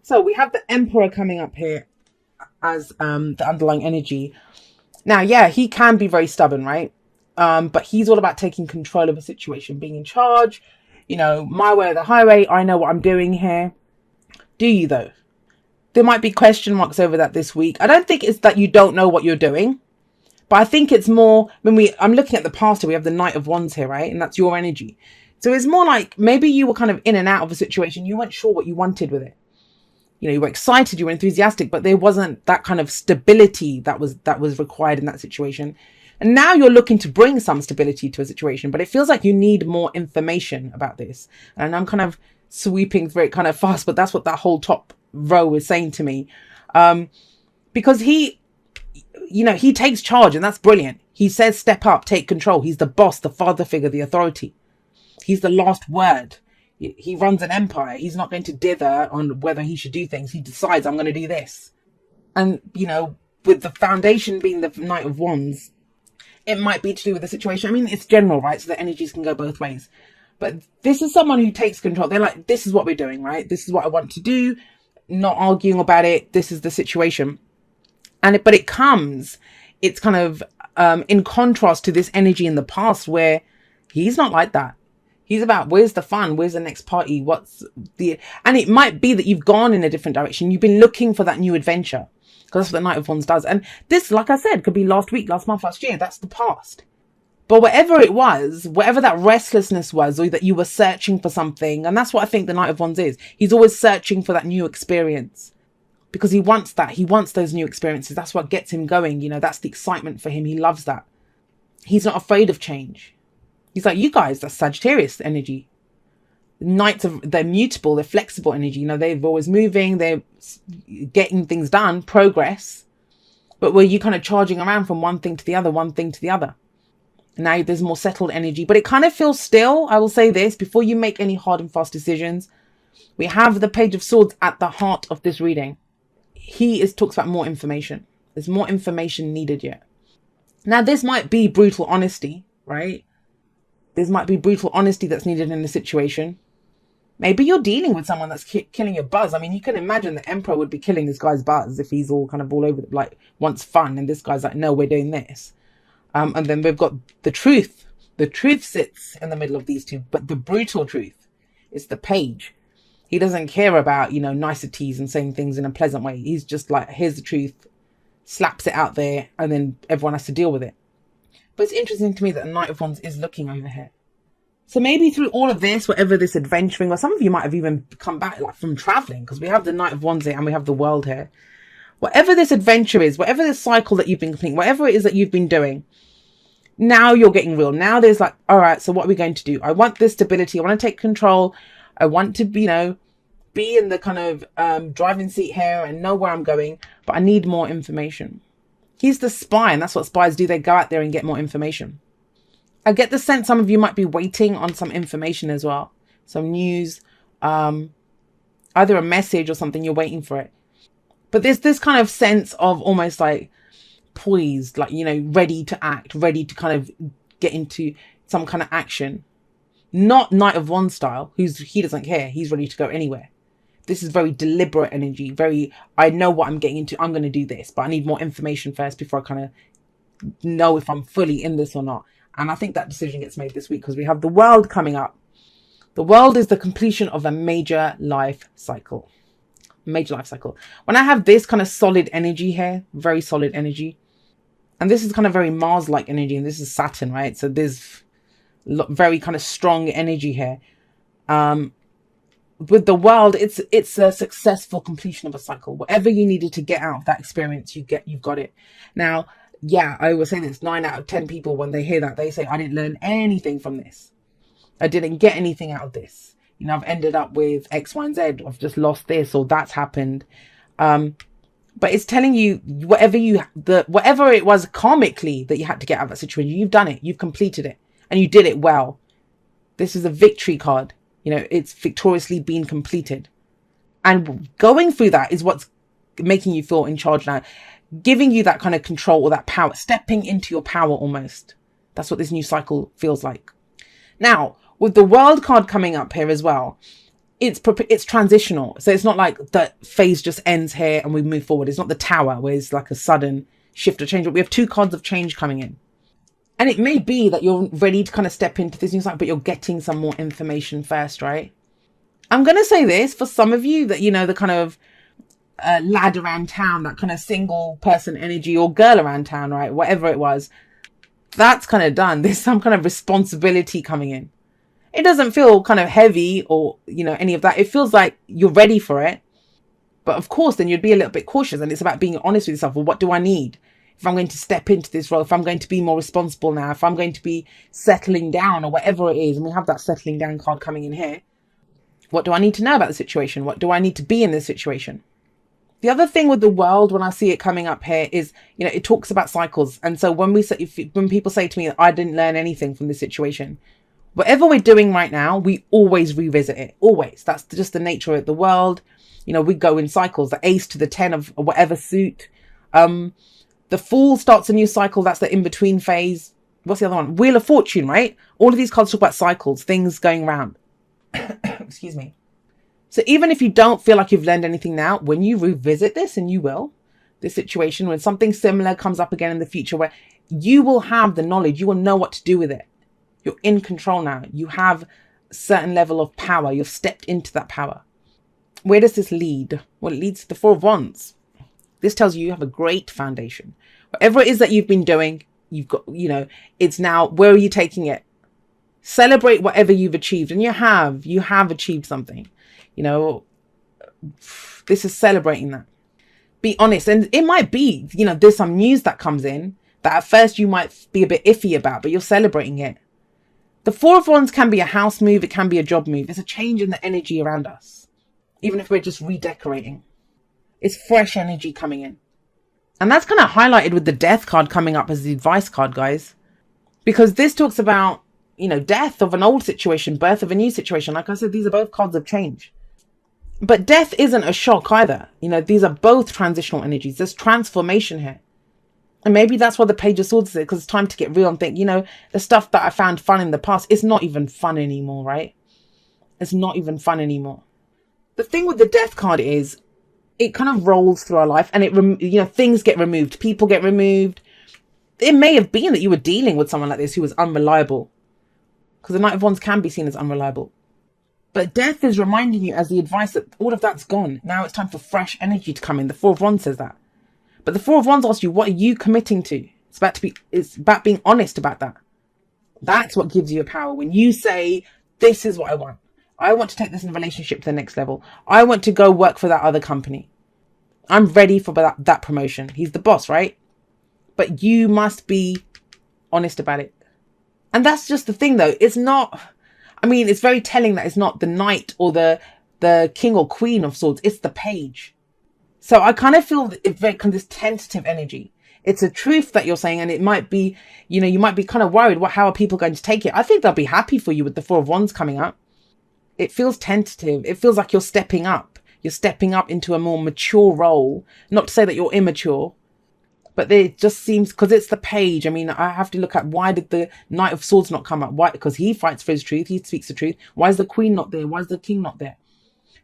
So we have the Emperor coming up here as the underlying energy. Now, yeah, he can be very stubborn, right? But he's all about taking control of a situation, being in charge. You know, my way or the highway. I know what I'm doing here. Do you, though? There might be question marks over that this week. I don't think it's that you don't know what you're doing, but I think it's more when I'm looking at the past here, we have the Knight of Wands here, right? And that's your energy. So it's more like maybe you were kind of in and out of a situation. You weren't sure what you wanted with it. You know, you were excited, you were enthusiastic, but there wasn't that kind of stability that was required in that situation. And now you're looking to bring some stability to a situation, but it feels like you need more information about this. And I'm kind of sweeping through it kind of fast, but that's what that whole top row is saying to me. Because he takes charge, and that's brilliant. He says, step up, take control. He's the boss, the father figure, the authority. He's the last word. He runs an empire. He's not going to dither on whether he should do things. He decides, I'm going to do this. And, you know, with the foundation being the Knight of Wands, it might be to do with the situation. I mean, it's general, right? So the energies can go both ways. But this is someone who takes control. They're like, this is what we're doing, right? This is what I want to do. Not arguing about it. This is the situation. But it comes, it's kind of in contrast to this energy in the past where he's not like that. He's about, where's the fun? Where's the next party? And it might be that you've gone in a different direction. You've been looking for that new adventure, because that's what the Knight of Wands does. And this, like I said, could be last week, last month, last year. That's the past. But whatever it was, whatever that restlessness was, or that you were searching for something, and that's what I think the Knight of Wands is. He's always searching for that new experience because he wants that. He wants those new experiences. That's what gets him going. You know, that's the excitement for him. He loves that. He's not afraid of change. He's like, you guys, that's Sagittarius energy. Knights, they're mutable, they're flexible energy. You know, they're always moving, they're getting things done, progress. But were you kind of charging around from one thing to the other, one thing to the other? Now there's more settled energy, but it kind of feels still. I will say this, before you make any hard and fast decisions, we have the Page of Swords at the heart of this reading. Talks about more information. There's more information needed yet. Now, this might be brutal honesty, right? This might be brutal honesty that's needed in the situation. Maybe you're dealing with someone that's killing your buzz. I mean, you can imagine the Emperor would be killing this guy's buzz if he's all kind of all over, like, wants fun. And this guy's like, no, we're doing this. And then we've got the truth. The truth sits in the middle of these two. But the brutal truth is the Page. He doesn't care about, you know, niceties and saying things in a pleasant way. He's just like, here's the truth, slaps it out there, and then everyone has to deal with it. But it's interesting to me that the Knight of Wands is looking over here. So maybe through all of this, whatever this adventuring, or some of you might have even come back like from traveling, because we have the Knight of Wands here and we have the World here. Whatever this adventure is, whatever this cycle that you've been completing, whatever it is that you've been doing, now you're getting real. Now there's like, all right, so what are we going to do? I want this stability. I want to take control. I want to, you know, be in the kind of driving seat here and know where I'm going, but I need more information. He's the spy, and that's what spies do. They go out there and get more information. I get the sense some of you might be waiting on some information as well. Some news, either a message or something, you're waiting for it. But there's this kind of sense of almost like poised, like, you know, ready to act, ready to kind of get into some kind of action. Not Knight of Wands style, he doesn't care. He's ready to go anywhere. This is very deliberate energy, very, I know what I'm getting into. I'm going to do this, but I need more information first before I kind of know if I'm fully in this or not. And I think that decision gets made this week because we have the World coming up. The World is the completion of a major life cycle. Major life cycle. When I have this kind of solid energy here, very solid energy, and this is kind of very Mars-like energy, and this is Saturn, right? So there's very kind of strong energy here. With the World, it's a successful completion of a cycle. Whatever you needed to get out of that experience, you've got it. Now, yeah, I always say this, 9 out of 10 people, when they hear that, they say, I didn't learn anything from this. I didn't get anything out of this. You know, I've ended up with X, Y, and Z. I've just lost this or that's happened. But it's telling you whatever it was karmically that you had to get out of that situation, you've done it. You've completed it and you did it well. This is a victory card. You know, it's victoriously been completed. And going through that is what's making you feel in charge now. Giving you that kind of control or that power. Stepping into your power almost. That's what this new cycle feels like. Now, with the World card coming up here as well, it's transitional. So it's not like that phase just ends here and we move forward. It's not the Tower where it's like a sudden shift or change, but we have 2 cards of change coming in. And it may be that you're ready to kind of step into this new cycle, but you're getting some more information first, right? I'm going to say this for some of you that, you know, the kind of lad around town, that kind of single person energy, or girl around town, right? Whatever it was, that's kind of done. There's some kind of responsibility coming in. It doesn't feel kind of heavy or, you know, any of that. It feels like you're ready for it. But of course, then you'd be a little bit cautious. And it's about being honest with yourself. Well, what do I need? If I'm going to step into this role, if I'm going to be more responsible now, if I'm going to be settling down or whatever it is, and we have that settling down card coming in here. What do I need to know about the situation? What do I need to be in this situation? The other thing with the world, when I see it coming up here, is, you know, it talks about cycles. And so when when people say to me, I didn't learn anything from this situation, whatever we're doing right now, we always revisit it. Always. That's just the nature of the world. You know, we go in cycles, the ace to the 10 of whatever suit. The Fool starts a new cycle. That's the in-between phase. What's the other one? Wheel of Fortune, right? All of these cards talk about cycles, things going round. Excuse me. So even if you don't feel like you've learned anything now, when you revisit this, and you will, this situation, when something similar comes up again in the future, where you will have the knowledge, you will know what to do with it. You're in control now. You have a certain level of power. You've stepped into that power. Where does this lead? Well, it leads to the 4 of Wands. This tells you have a great foundation. Whatever it is that you've been doing, you've got, you know, it's now, where are you taking it? Celebrate whatever you've achieved. And you have achieved something. You know, this is celebrating that. Be honest. And it might be, you know, there's some news that comes in that at first you might be a bit iffy about, but you're celebrating it. The 4 of Wands can be a house move. It can be a job move. It's a change in the energy around us. Even if we're just redecorating. It's fresh energy coming in. And that's kind of highlighted with the Death card coming up as the advice card, guys. Because this talks about, you know, death of an old situation, birth of a new situation. Like I said, these are both cards of change. But death isn't a shock either. You know, these are both transitional energies. There's transformation here. And maybe that's why the Page of Swords is it, because it's time to get real and think, you know, the stuff that I found fun in the past, it's not even fun anymore, right? It's not even fun anymore. The thing with the Death card is it kind of rolls through our life, and it, you know, things get removed. People get removed. It may have been that you were dealing with someone like this who was unreliable, because the Knight of Wands can be seen as unreliable. But Death is reminding you as the advice that all of that's gone. Now it's time for fresh energy to come in. The 4 of Wands says that. But the 4 of Wands asks you, what are you committing to? It's about being honest about that. That's what gives you a power. When you say, this is what I want. I want to take this in a relationship to the next level. I want to go work for that other company. I'm ready for that promotion. He's the boss, right? But you must be honest about it. And that's just the thing, though. It's not, I mean, it's very telling that it's not the Knight or the King or Queen of Swords. It's the Page. So I kind of feel it's very kind of this tentative energy. It's a truth that you're saying, and it might be, you know, you might be kind of worried. How are people going to take it? I think they'll be happy for you with the 4 of Wands coming up. It feels tentative. It feels like you're stepping up. You're stepping up into a more mature role. Not to say that you're immature, but it just seems, because it's the Page. I mean, I have to look at, why did the Knight of Swords not come up? Why? Because he fights for his truth. He speaks the truth. Why is the Queen not there? Why is the King not there?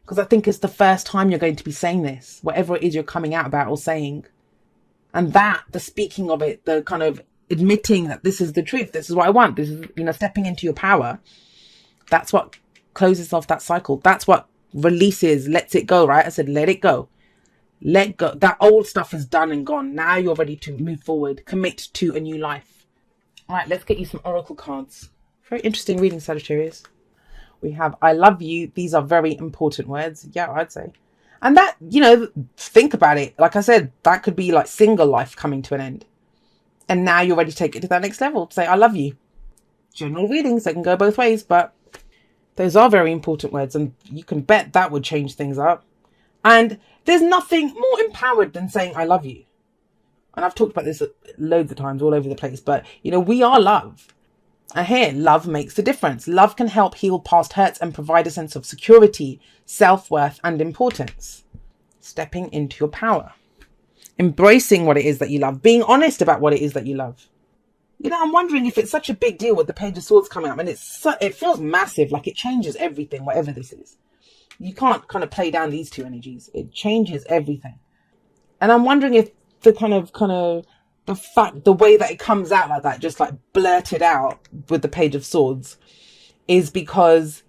Because I think it's the first time you're going to be saying this, whatever it is you're coming out about or saying. And that, the speaking of it, the kind of admitting that this is the truth. This is what I want. This is, you know, stepping into your power. That's what closes off that cycle. That's what releases, lets it go, right? I said, let it go. Let go. That old stuff is done and gone. Now you're ready to move forward, commit to a new life. All right, let's get you some oracle cards. Very interesting reading, Sagittarius. We have, I love you. These are very important words. Yeah, I'd say. And that, you know, think about it. Like I said, that could be like single life coming to an end. And now you're ready to take it to that next level. To say, I love you. General readings, they can go both ways, but those are very important words, and you can bet that would change things up. And there's nothing more empowered than saying, I love you. And I've talked about this loads of times all over the place, but, you know, we are love. And here, love makes a difference. Love can help heal past hurts and provide a sense of security, self-worth, and importance. Stepping into your power. Embracing what it is that you love. Being honest about what it is that you love. You know, I'm wondering if it's such a big deal with the Page of Swords coming up, and it feels massive, like it changes everything, whatever this is. You can't kind of play down these two energies. It changes everything. And I'm wondering if the the way that it comes out like that, just like blurted out with the Page of Swords, is because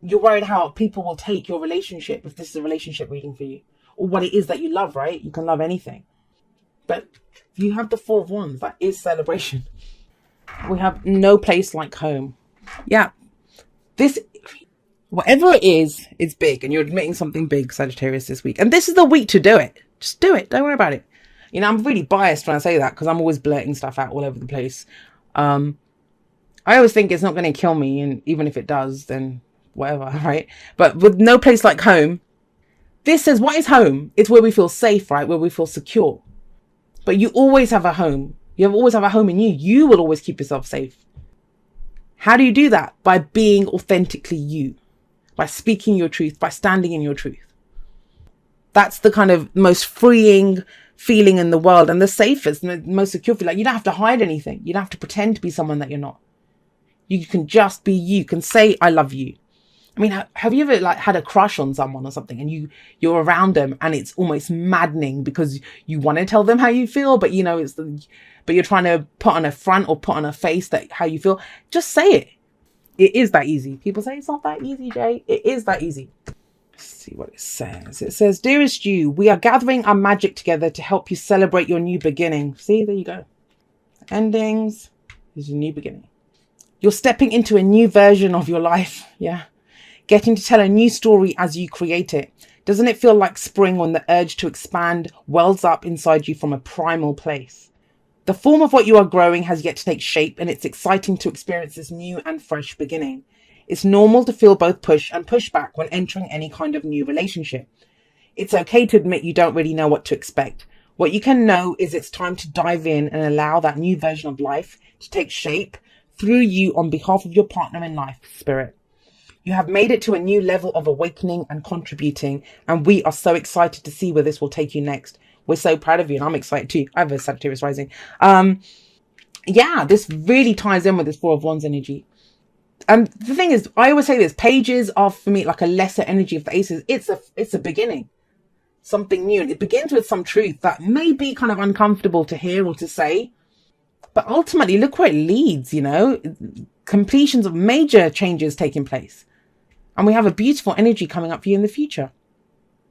you're worried how people will take your relationship if this is a relationship reading for you, or what it is that you love, right? You can love anything. But you have the Four of Wands. That is celebration. We have no place like home. Yeah. This, whatever it is big, and you're admitting something big, Sagittarius, this week. And this is the week to do it. Just do it. Don't worry about it. You know, I'm really biased when I say that because I'm always blurting stuff out all over the place. I always think it's not going to kill me. And even if it does, then whatever, right? But with no place like home, this says, what is home? It's where we feel safe, right? Where we feel secure. But you always have a home. You always have a home in you. You will always keep yourself safe. How do you do that? By being authentically you. By speaking your truth. By standing in your truth. That's the kind of most freeing feeling in the world. And the safest and the most secure feeling. Like, you don't have to hide anything. You don't have to pretend to be someone that you're not. You can just be you. You can say, I love you. I mean, have you ever like had a crush on someone or something, and you're around them and it's almost maddening because you want to tell them how you feel, but you know, but you're trying to put on a front or put on a face that how you feel. Just say it. It is that easy. People say it's not that easy, Jay. It is that easy. Let's see what it says. It says, dearest you, we are gathering our magic together to help you celebrate your new beginning. See, there you go. Endings is a new beginning. You're stepping into a new version of your life. Yeah. Getting to tell a new story as you create it. Doesn't it feel like spring when the urge to expand wells up inside you from a primal place? The form of what you are growing has yet to take shape, and it's exciting to experience this new and fresh beginning. It's normal to feel both push and push back when entering any kind of new relationship. It's okay to admit you don't really know what to expect. What you can know is it's time to dive in and allow that new version of life to take shape through you on behalf of your partner in life, Spirit. You have made it to a new level of awakening and contributing, and we are so excited to see where this will take you next. We're so proud of you, and I'm excited too. I have a Sagittarius rising. Yeah, this really ties in with this Four of Wands energy. And the thing is, I always say this, pages are for me like a lesser energy of the aces. It's a beginning, something new, and it begins with some truth that may be kind of uncomfortable to hear or to say, but ultimately look where it leads. You know, completions of major changes taking place. And we have a beautiful energy coming up for you in the future.